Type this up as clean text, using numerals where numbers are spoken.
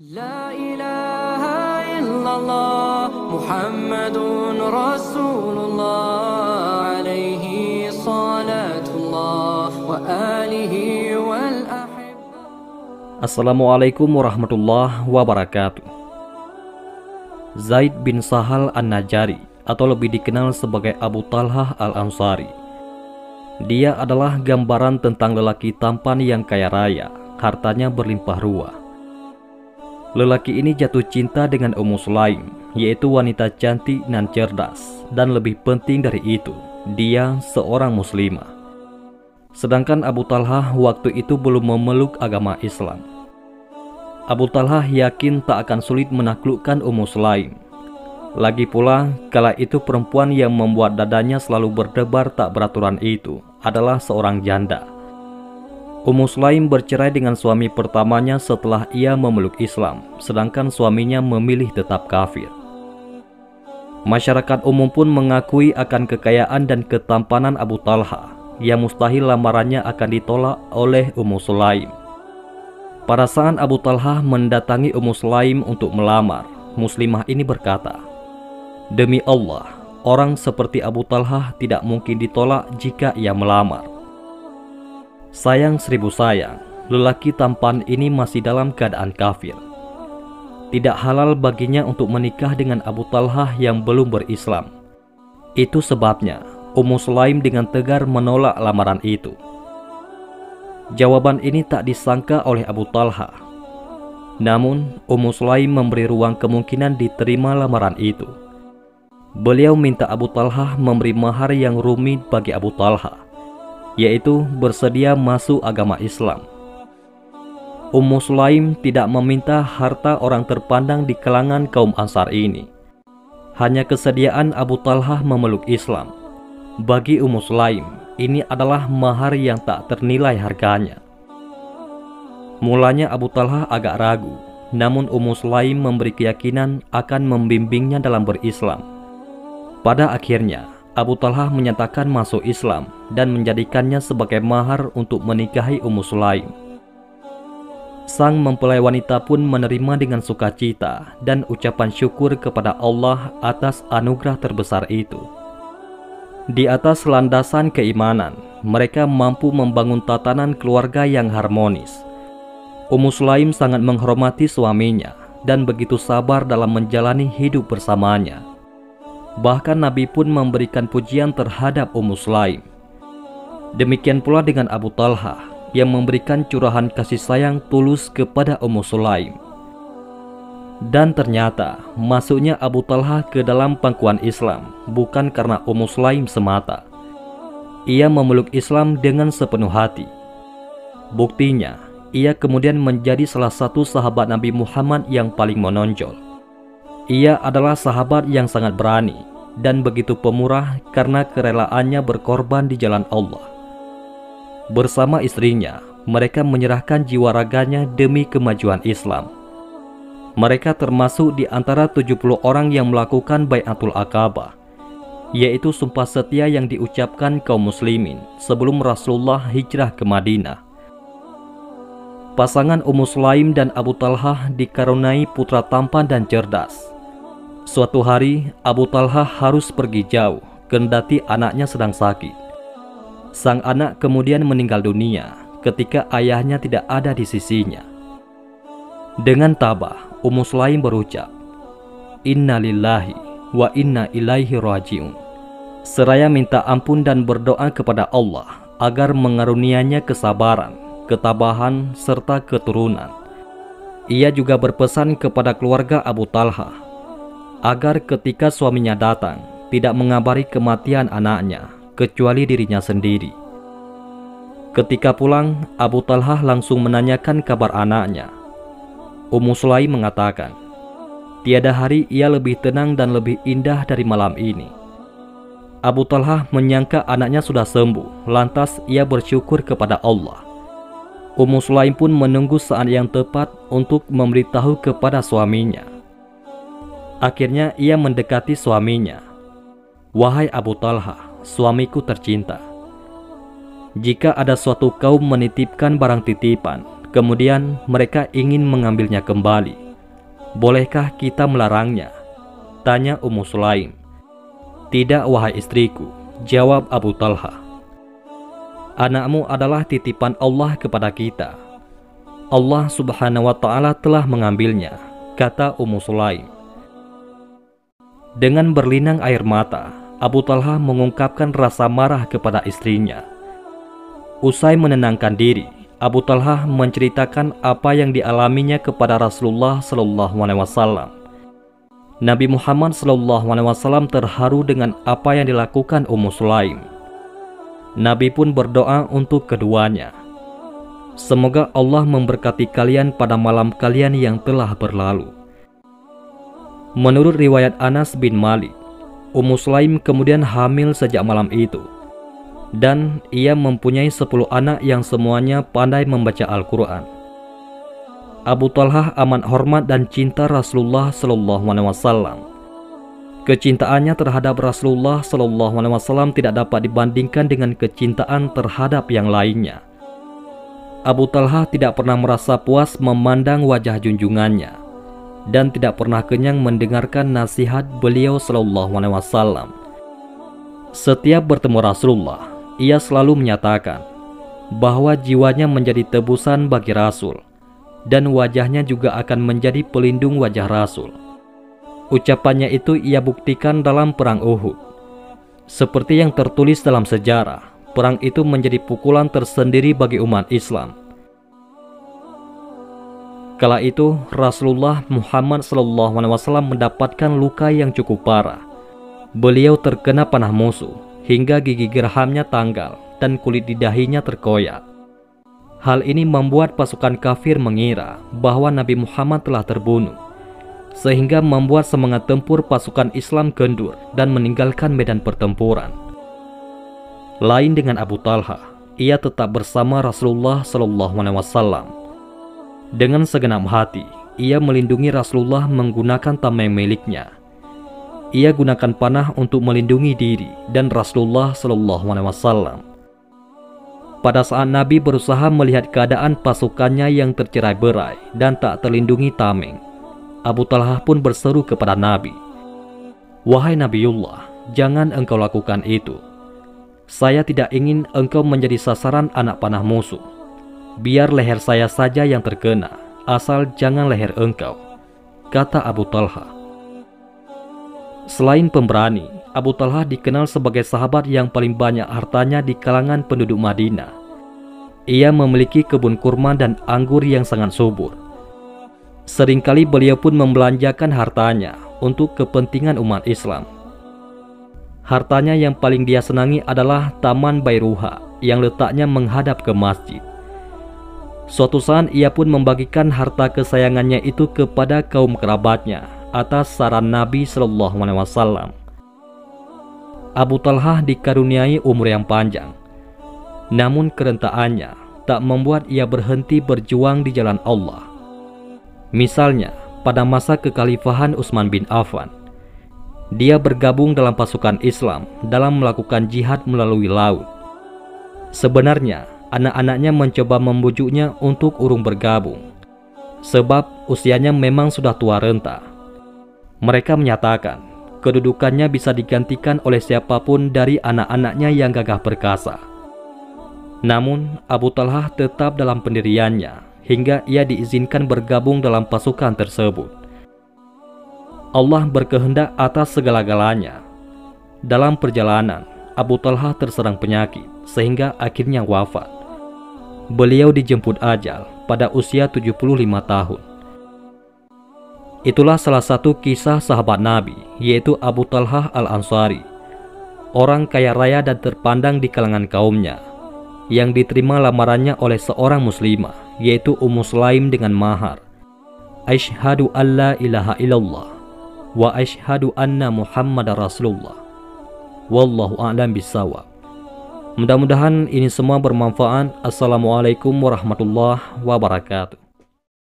La ilaha illallah Muhammadun Rasulullah alaihi salatullah wa alihi wal ahibba. Assalamualaikum warahmatullahi wabarakatuh. Zaid bin Sahal An-Najari atau lebih dikenal sebagai Abu Talhah Al-Ansari. Dia adalah gambaran tentang lelaki tampan yang kaya raya, hartanya berlimpah ruah. Lelaki ini jatuh cinta dengan Ummu Sulaim, yaitu wanita cantik dan cerdas, dan lebih penting dari itu, dia seorang muslimah. Sedangkan Abu Talhah waktu itu belum memeluk agama Islam. Abu Talhah yakin tak akan sulit menaklukkan Ummu Sulaim. Lagi pula, kala itu perempuan yang membuat dadanya selalu berdebar tak beraturan itu adalah seorang janda. Ummu Sulaim bercerai dengan suami pertamanya setelah ia memeluk Islam, sedangkan suaminya memilih tetap kafir. Masyarakat umum pun mengakui akan kekayaan dan ketampanan Abu Talhah, yang mustahil lamarannya akan ditolak oleh Ummu Sulaim. Pada saat Abu Talhah mendatangi Ummu Sulaim untuk melamar, muslimah ini berkata, "Demi Allah, orang seperti Abu Talhah tidak mungkin ditolak jika ia melamar. Sayang seribu sayang, lelaki tampan ini masih dalam keadaan kafir. Tidak halal baginya untuk menikah dengan Abu Talhah yang belum berislam. Itu sebabnya Ummu Sulaim dengan tegar menolak lamaran itu." Jawaban ini tak disangka oleh Abu Talhah. Namun Ummu Sulaim memberi ruang kemungkinan diterima lamaran itu. Beliau minta Abu Talhah memberi mahar yang rumit bagi Abu Talhah, yaitu bersedia masuk agama Islam. Ummu Sulaim tidak meminta harta orang terpandang di kalangan kaum Ansar ini. Hanya kesediaan Abu Talhah memeluk Islam. Bagi Ummu Sulaim, ini adalah mahar yang tak ternilai harganya. Mulanya Abu Talhah agak ragu, namun Ummu Sulaim memberi keyakinan akan membimbingnya dalam berislam. Pada akhirnya, Abu Talhah menyatakan masuk Islam dan menjadikannya sebagai mahar untuk menikahi Ummu Sulaim. Sang mempelai wanita pun menerima dengan sukacita dan ucapan syukur kepada Allah atas anugerah terbesar itu. Di atas landasan keimanan, mereka mampu membangun tatanan keluarga yang harmonis. Ummu Sulaim sangat menghormati suaminya dan begitu sabar dalam menjalani hidup bersamanya. Bahkan Nabi pun memberikan pujian terhadap Ummu Sulaim. Demikian pula dengan Abu Talhah yang memberikan curahan kasih sayang tulus kepada Ummu Sulaim. Dan ternyata masuknya Abu Talhah ke dalam pangkuan Islam bukan karena Ummu Sulaim semata. Ia memeluk Islam dengan sepenuh hati. Buktinya, ia kemudian menjadi salah satu sahabat Nabi Muhammad yang paling menonjol. Ia adalah sahabat yang sangat berani dan begitu pemurah karena kerelaannya berkorban di jalan Allah. Bersama istrinya, mereka menyerahkan jiwa raganya demi kemajuan Islam. Mereka termasuk di antara 70 orang yang melakukan Bai'atul Aqabah, yaitu sumpah setia yang diucapkan kaum muslimin sebelum Rasulullah hijrah ke Madinah. Pasangan Ummu Sulaim dan Abu Talhah dikaruniai putra tampan dan cerdas. Suatu hari, Abu Talhah harus pergi jauh, kendati anaknya sedang sakit. Sang anak kemudian meninggal dunia ketika ayahnya tidak ada di sisinya. Dengan tabah, Ummu Sulaim berucap, "Inna lillahi wa inna ilaihi raji'un." Seraya minta ampun dan berdoa kepada Allah agar mengarunianya kesabaran, ketabahan, serta keturunan. Ia juga berpesan kepada keluarga Abu Talhah agar ketika suaminya datang, tidak mengabari kematian anaknya, kecuali dirinya sendiri. Ketika pulang, Abu Talhah langsung menanyakan kabar anaknya. Ummu Sulaim mengatakan, "Tiada hari ia lebih tenang dan lebih indah dari malam ini." Abu Talhah menyangka anaknya sudah sembuh, lantas ia bersyukur kepada Allah. Ummu Sulaim pun menunggu saat yang tepat untuk memberitahu kepada suaminya. Akhirnya ia mendekati suaminya. "Wahai Abu Talhah, suamiku tercinta. Jika ada suatu kaum menitipkan barang titipan, kemudian mereka ingin mengambilnya kembali, "Bolehkah kita melarangnya?" tanya Ummu Sulaim. "Tidak, wahai istriku," jawab Abu Talha. "Anakmu adalah titipan Allah kepada kita. Allah Subhanahu wa Ta'ala telah mengambilnya," kata Ummu Sulaim. Dengan berlinang air mata, Abu Talha mengungkapkan rasa marah kepada istrinya. Usai menenangkan diri, Abu Talha menceritakan apa yang dialaminya kepada Rasulullah SAW. Nabi Muhammad SAW terharu dengan apa yang dilakukan Ummu Sulaim. Nabi pun berdoa untuk keduanya. "Semoga Allah memberkati kalian pada malam kalian yang telah berlalu." Menurut riwayat Anas bin Malik, Ummu Sulaim kemudian hamil sejak malam itu. Dan ia mempunyai 10 anak yang semuanya pandai membaca Al-Quran. Abu Talha amat hormat dan cinta Rasulullah SAW. Kecintaannya terhadap Rasulullah SAW tidak dapat dibandingkan dengan kecintaan terhadap yang lainnya. Abu Talha tidak pernah merasa puas memandang wajah junjungannya dan tidak pernah kenyang mendengarkan nasihat beliau SAW. Setiap bertemu Rasulullah, ia selalu menyatakan bahwa jiwanya menjadi tebusan bagi Rasul dan wajahnya juga akan menjadi pelindung wajah Rasul. Ucapannya itu ia buktikan dalam perang Uhud. Seperti yang tertulis dalam sejarah, perang itu menjadi pukulan tersendiri bagi umat Islam. Kala itu Rasulullah Muhammad SAW mendapatkan luka yang cukup parah. Beliau terkena panah musuh hingga gigi gerhamnya tanggal dan kulit di dahinya terkoyak. Hal ini membuat pasukan kafir mengira bahwa Nabi Muhammad telah terbunuh, sehingga membuat semangat tempur pasukan Islam kendur dan meninggalkan medan pertempuran. Lain dengan Abu Talha, ia tetap bersama Rasulullah SAW. Dengan segenap hati, ia melindungi Rasulullah menggunakan tameng miliknya. Ia gunakan panah untuk melindungi diri dan Rasulullah SAW. Pada saat Nabi berusaha melihat keadaan pasukannya yang tercerai-berai dan tak terlindungi tameng, Abu Talha pun berseru kepada Nabi, "Wahai Nabiullah, jangan engkau lakukan itu. Saya tidak ingin engkau menjadi sasaran anak panah musuh. Biar leher saya saja yang terkena, asal jangan leher engkau," kata Abu Talha. Selain pemberani, Abu Talha dikenal sebagai sahabat yang paling banyak hartanya di kalangan penduduk Madinah. Ia memiliki kebun kurma dan anggur yang sangat subur. Seringkali beliau pun membelanjakan hartanya untuk kepentingan umat Islam. Hartanya yang paling dia senangi adalah Taman Bairuha yang letaknya menghadap ke masjid. Suatu saat ia pun membagikan harta kesayangannya itu kepada kaum kerabatnya atas saran Nabi SAW. Abu Talha dikaruniai umur yang panjang, namun kerentaannya tak membuat ia berhenti berjuang di jalan Allah. Misalnya, pada masa kekhalifahan Utsman bin Affan, dia bergabung dalam pasukan Islam dalam melakukan jihad melalui laut. Sebenarnya, anak-anaknya mencoba membujuknya untuk urung bergabung, sebab usianya memang sudah tua renta. Mereka menyatakan kedudukannya bisa digantikan oleh siapapun dari anak-anaknya yang gagah perkasa. Namun Abu Talha tetap dalam pendiriannya hingga ia diizinkan bergabung dalam pasukan tersebut. Allah berkehendak atas segala-galanya. Dalam perjalanan, Abu Talha terserang penyakit sehingga akhirnya wafat. Beliau dijemput ajal pada usia 75 tahun. Itulah salah satu kisah sahabat Nabi, yaitu Abu Talha Al-Ansari, orang kaya raya dan terpandang di kalangan kaumnya, yang diterima lamarannya oleh seorang muslimah, yaitu Ummu Sulaim dengan mahar "Asyhadu an la ilaha illallah wa asyhadu anna Muhammadar Rasulullah. Wallahu a'lam bishawab." Mudah-mudahan ini semua bermanfaat. Assalamualaikum warahmatullahi wabarakatuh.